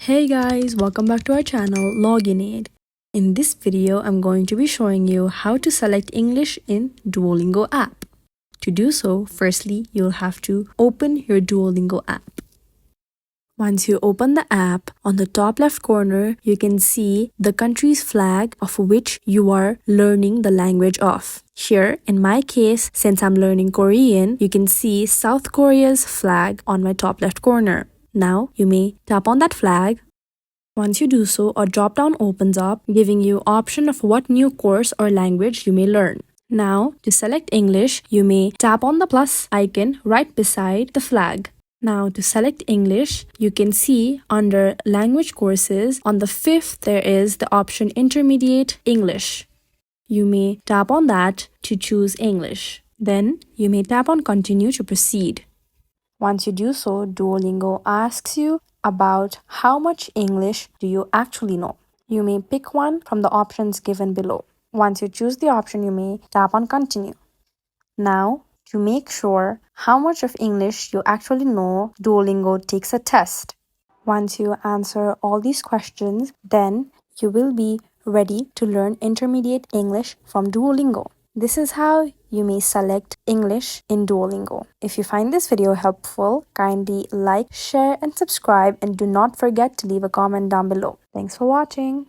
Hey guys, welcome back to our channel Login. In this video, I'm going to be showing you how to select English in Duolingo app. To do so, firstly, you'll have to open your Duolingo app. Once you open the app, on the top left corner, you can see the country's flag of which you are learning the language of. Here, in my case, since I'm learning Korean, you can see South Korea's flag on my top left corner. Now, you may tap on that flag. Once you do so, a drop-down opens up, giving you option of what new course or language you may learn. Now, to select English, you may tap on the plus icon right beside the flag. Now, to select English, you can see under language courses, on the fifth, there is the option Intermediate English. You may tap on that to choose English. Then, you may tap on Continue to proceed. Once you do so, Duolingo asks you about how much English do you actually know. You may pick one from the options given below. Once you choose the option, you may tap on Continue. Now, to make sure how much of English you actually know, Duolingo takes a test. Once you answer all these questions, then you will be ready to learn intermediate English from Duolingo. This is how you may select English in Duolingo. If you find this video helpful, kindly like, share, and subscribe, and do not forget to leave a comment down below. Thanks for watching.